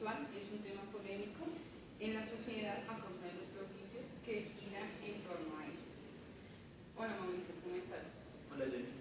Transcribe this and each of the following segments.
sexual y es un tema polémico en la sociedad a causa de los prejuicios que giran en torno a ello. Hola Mauricio, ¿cómo estás? Hola Jessy.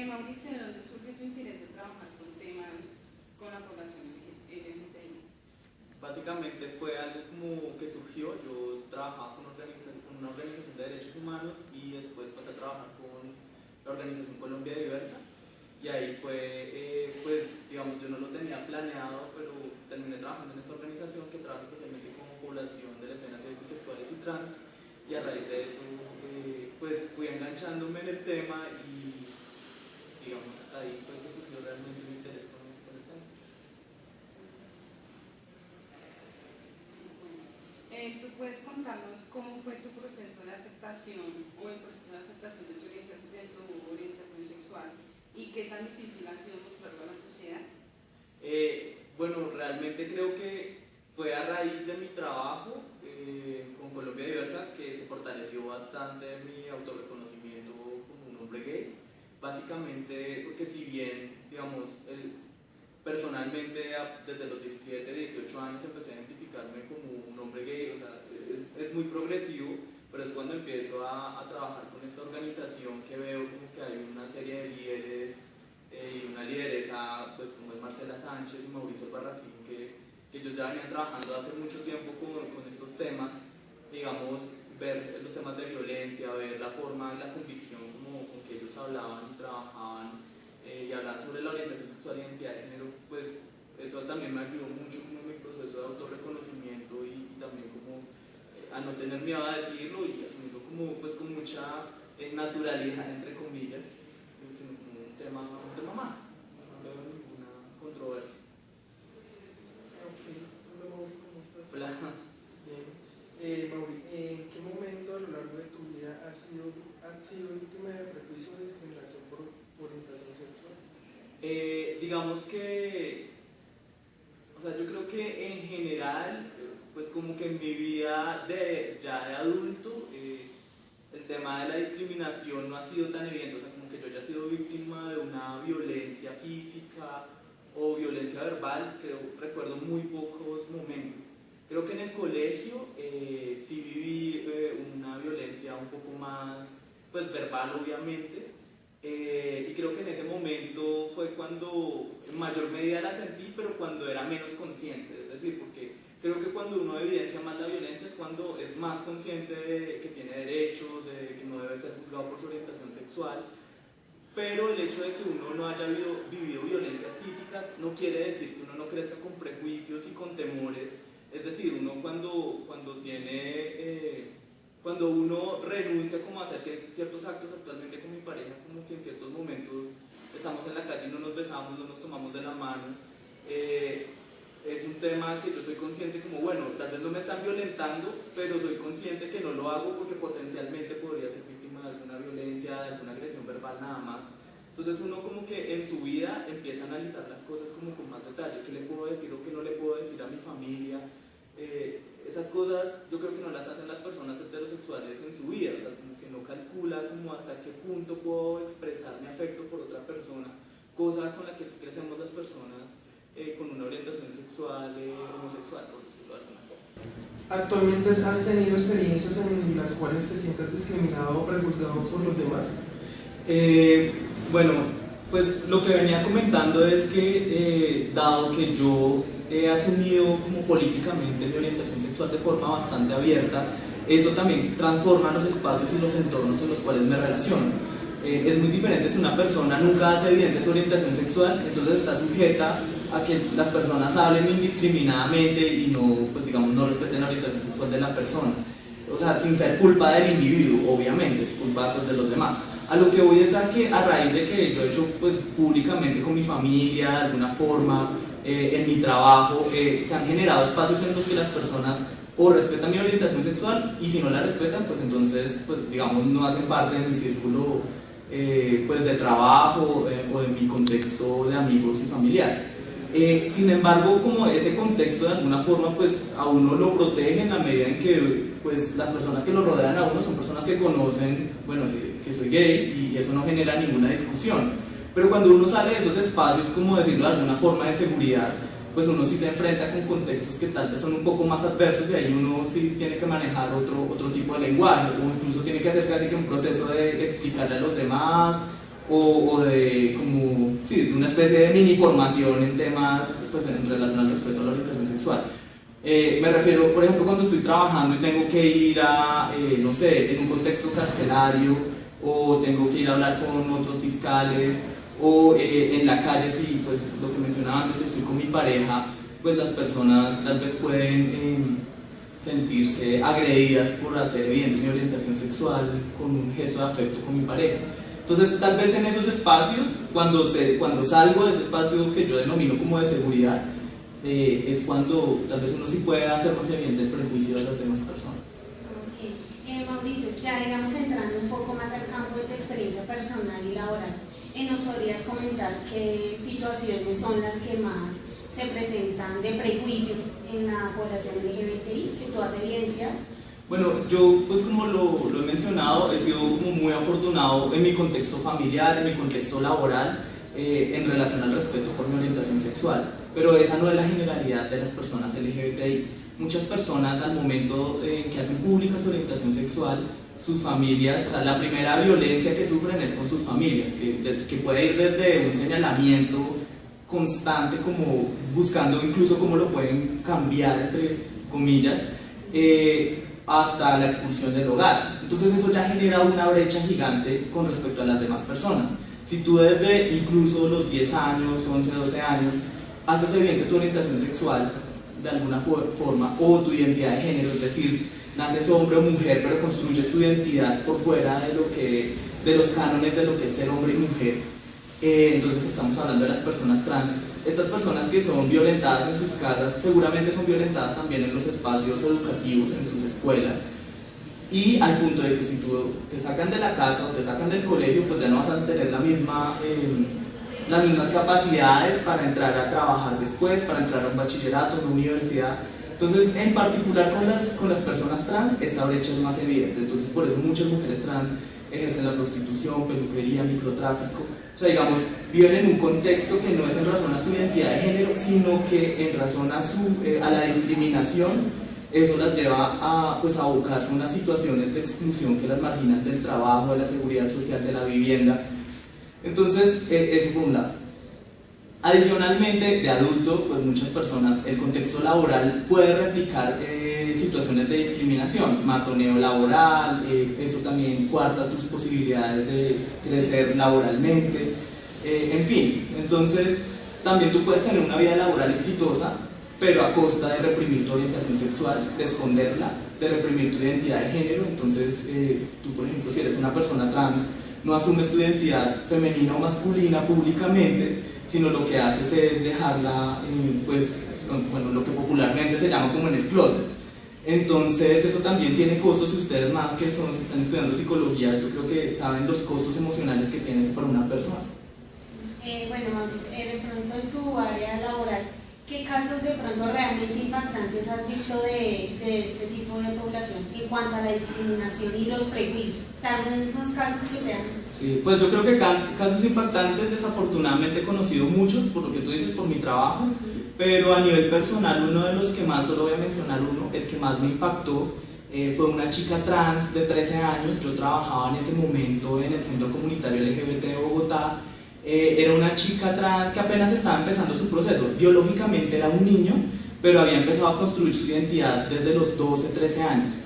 Mauricio, ¿de dónde surgió tu interés de trabajar con temas con la población LGBTI? Básicamente fue algo como que surgió. Yo trabajaba con una organización de derechos humanos y después pasé a trabajar con la organización Colombia Diversa. Y ahí fue, pues digamos, yo no lo tenía planeado, pero terminé trabajando en esta organización que trabaja especialmente con población de lesbianas, bisexuales y trans. Y a raíz de eso, pues fui enganchándome en el tema y, digamos, ahí fue que surgió realmente mi interés con el tema. ¿Tú puedes contarnos cómo fue tu proceso de aceptación o el proceso de aceptación de tu orientación sexual y qué tan difícil ha sido mostrarlo a la sociedad? Bueno, realmente creo que fue a raíz de mi trabajo con Colombia Diversa que se fortaleció bastante mi autorreconocimiento como un hombre gay. Básicamente porque si bien, digamos, personalmente desde los 17, 18 años empecé a identificarme como un hombre gay, o sea, es muy progresivo, pero es cuando empiezo a trabajar con esta organización que veo como que hay una serie de líderes y una lideresa pues como es Marcela Sánchez y Mauricio Albarracín que ellos ya venían trabajando hace mucho tiempo con estos temas, digamos, ver los temas de violencia, ver la forma y la convicción como con que ellos hablaban y trabajaban y hablaban sobre la orientación sexual y identidad de género, pues eso también me ayudó mucho como en mi proceso de autorreconocimiento y también como a no tener miedo a decirlo y asumirlo como, pues, con mucha naturalidad, entre comillas, pues, como un tema más, no veo ninguna controversia. Hola Mauri, ¿cómo estás? Hola. Bien. Mauri, ¿en qué momento a lo largo de tu vida has sido víctima de prejuicio o discriminación por orientación sexual? Digamos que, o sea, yo creo que en general, pues como que en mi vida ya de adulto, el tema de la discriminación no ha sido tan evidente, o sea, como que yo haya sido víctima de una violencia física o violencia verbal, recuerdo muy pocos momentos. Creo que en el colegio sí viví una violencia un poco más, pues verbal obviamente, y creo que en ese momento fue cuando en mayor medida la sentí, pero cuando era menos consciente, es decir, porque creo que cuando uno evidencia más la violencia es cuando es más consciente de que tiene derechos, de que no debe ser juzgado por su orientación sexual, pero el hecho de que uno no haya vivido violencias físicas no quiere decir que uno no crezca con prejuicios y con temores. Es decir, uno cuando uno renuncia como a hacer ciertos actos, actualmente con mi pareja, como que en ciertos momentos estamos en la calle y no nos besamos, no nos tomamos de la mano, es un tema que yo soy consciente como, bueno, tal vez no me están violentando, pero soy consciente que no lo hago porque potencialmente podría ser víctima de alguna violencia, de alguna agresión verbal nada más. Entonces uno como que en su vida empieza a analizar las cosas como con más detalle, qué le puedo decir o qué no le puedo decir a mi familia. Esas cosas yo creo que no las hacen las personas heterosexuales en su vida, o sea, como que no calcula como hasta qué punto puedo expresar mi afecto por otra persona, cosa con la que sí crecemos las personas con una orientación sexual homosexual, por decirlo de alguna forma. ¿Actualmente has tenido experiencias en las cuales te sientas discriminado o prejuzgado por los demás? Bueno, pues lo que venía comentando es que dado que yo he asumido como políticamente mi orientación sexual de forma bastante abierta, eso también transforma los espacios y los entornos en los cuales me relaciono. Es muy diferente si una persona nunca hace evidente su orientación sexual, entonces está sujeta a que las personas hablen indiscriminadamente y no, pues digamos, no respeten la orientación sexual de la persona. O sea, sin ser culpa del individuo, obviamente, es culpa pues, de los demás. A lo que voy es a que a raíz de que yo he hecho pues, públicamente con mi familia, de alguna forma, en mi trabajo, se han generado espacios en los que las personas o respetan mi orientación sexual y si no la respetan, pues entonces, pues, digamos, no hacen parte de mi círculo pues, de trabajo o de mi contexto de amigos y familiar. Sin embargo, como ese contexto de alguna forma pues, a uno lo protege en la medida en que pues, las personas que lo rodean a uno son personas que conocen, bueno, que soy gay y eso no genera ninguna discusión. Pero cuando uno sale de esos espacios, como decirlo de alguna forma, de seguridad, pues uno sí se enfrenta con contextos que tal vez son un poco más adversos y ahí uno sí tiene que manejar otro tipo de lenguaje, o incluso tiene que hacer casi que un proceso de explicarle a los demás, o de como, sí, de una especie de mini formación en temas pues, en relación al respeto a la orientación sexual. Me refiero, por ejemplo, cuando estoy trabajando y tengo que ir a, no sé, en un contexto carcelario, o tengo que ir a hablar con otros fiscales, o en la calle, si pues, lo que mencionaba antes, estoy con mi pareja, pues las personas tal vez pueden sentirse agredidas por hacer evidente mi orientación sexual con un gesto de afecto con mi pareja. Entonces, tal vez en esos espacios, cuando salgo de ese espacio que yo denomino como de seguridad, es cuando tal vez uno sí puede hacer más evidente el prejuicio de las demás personas. Ok. Mauricio, ya digamos entrando un poco más al campo de tu experiencia personal y laboral, ¿nos podrías comentar qué situaciones son las que más se presentan de prejuicios en la población LGBTI que tú has evidenciado? Bueno, yo pues como lo he mencionado, he sido como muy afortunado en mi contexto familiar, en mi contexto laboral, en relación al respeto por mi orientación sexual, pero esa no es la generalidad de las personas LGBTI. Muchas personas al momento que hacen pública su orientación sexual, sus familias, o sea, la primera violencia que sufren es con sus familias, que puede ir desde un señalamiento constante, como buscando incluso cómo lo pueden cambiar, entre comillas, hasta la expulsión del hogar. Entonces eso ya genera una brecha gigante con respecto a las demás personas. Si tú desde incluso los 10 años, 11, 12 años, haces evidente tu orientación sexual de alguna forma, o tu identidad de género, es decir, naces hombre o mujer, pero construyes tu identidad por fuera de los cánones de lo que es ser hombre y mujer, entonces estamos hablando de las personas trans. Estas personas que son violentadas en sus casas, seguramente son violentadas también en los espacios educativos, en sus escuelas, y al punto de que si tú te sacan de la casa o te sacan del colegio, pues ya no vas a tener las mismas capacidades para entrar a trabajar después, para entrar a un bachillerato, a una universidad. Entonces, en particular con las personas trans, esta brecha es más evidente. Entonces, por eso muchas mujeres trans ejercen la prostitución, peluquería, microtráfico. O sea, digamos, viven en un contexto que no es en razón a su identidad de género, sino que en razón a la discriminación. Eso las lleva a abocarse a unas situaciones de exclusión que las marginan del trabajo, de la seguridad social, de la vivienda. Entonces, eso por un lado. Adicionalmente, de adulto, pues muchas personas, el contexto laboral puede replicar situaciones de discriminación, matoneo laboral, eso también coarta tus posibilidades de crecer laboralmente, en fin. Entonces, también tú puedes tener una vida laboral exitosa, pero a costa de reprimir tu orientación sexual, de esconderla, de reprimir tu identidad de género. Entonces, tú, por ejemplo, si eres una persona trans, no asumes tu identidad femenina o masculina públicamente, sino lo que haces es dejarla, lo que popularmente se llama como en el closet. Entonces, eso también tiene costos, y ustedes más que están estudiando psicología, yo creo que saben los costos emocionales que tiene eso para una persona. Bueno, Mauricio, de pronto en tu área laboral, ¿qué casos de pronto realmente impactantes has visto de este tipo de población en cuanto a la discriminación y los prejuicios? O sea, algunos casos que sean... Sí, pues yo creo que casos impactantes, desafortunadamente he conocido muchos, por lo que tú dices, por mi trabajo, pero a nivel personal, uno de los que más, solo voy a mencionar uno, el que más me impactó, fue una chica trans de 13 años. Yo trabajaba en ese momento en el Centro Comunitario LGBT de Bogotá. Era una chica trans que apenas estaba empezando su proceso. Biológicamente era un niño, pero había empezado a construir su identidad desde los 12, 13 años.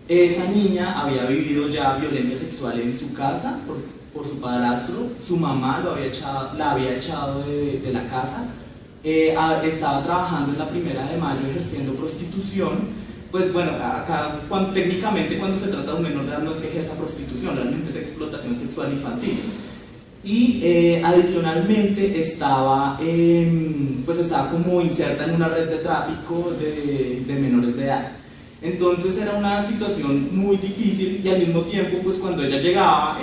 Esa niña había vivido ya violencia sexual en su casa por su padrastro. Su mamá la había echado de la casa. Estaba trabajando en la 1 de Mayo ejerciendo prostitución. Pues bueno, acá técnicamente cuando se trata de un menor de edad no es que ejerza prostitución, realmente es explotación sexual infantil. Y adicionalmente estaba como inserta en una red de tráfico de menores de edad. Entonces era una situación muy difícil, y al mismo tiempo, pues cuando ella llegaba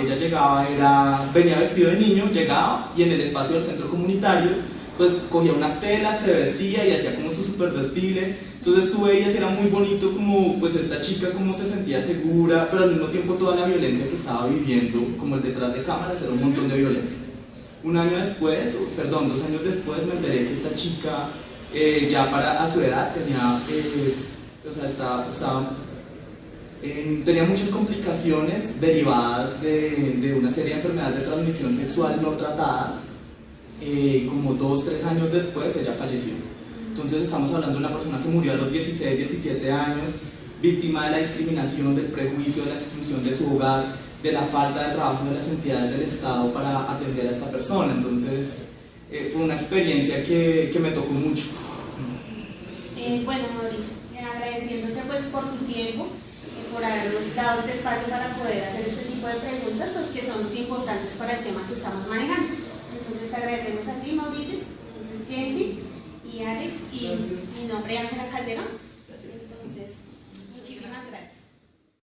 venía vestido de niño, llegaba, y en el espacio del centro comunitario pues cogía unas telas, se vestía y hacía como su super desfile. Entonces tú veías, era muy bonito como pues esta chica como se sentía segura, pero al mismo tiempo toda la violencia que estaba viviendo, como el detrás de cámaras, era un montón de violencia. 2 años después me enteré que esta chica ya a su edad tenía, tenía muchas complicaciones derivadas de una serie de enfermedades de transmisión sexual no tratadas. Como 2-3 años después ella falleció. Entonces estamos hablando de una persona que murió a los 16, 17 años, víctima de la discriminación, del prejuicio, de la exclusión de su hogar, de la falta de trabajo de las entidades del Estado para atender a esta persona. Entonces fue una experiencia que me tocó mucho. Bueno, Mauricio, agradeciéndote pues por tu tiempo, por habernos dado este espacio para poder hacer este tipo de preguntas, pues que son importantes para el tema que estamos manejando. Entonces te agradecemos a ti, Mauricio, Jensi y Alex, y mi nombre es Ángela Calderón.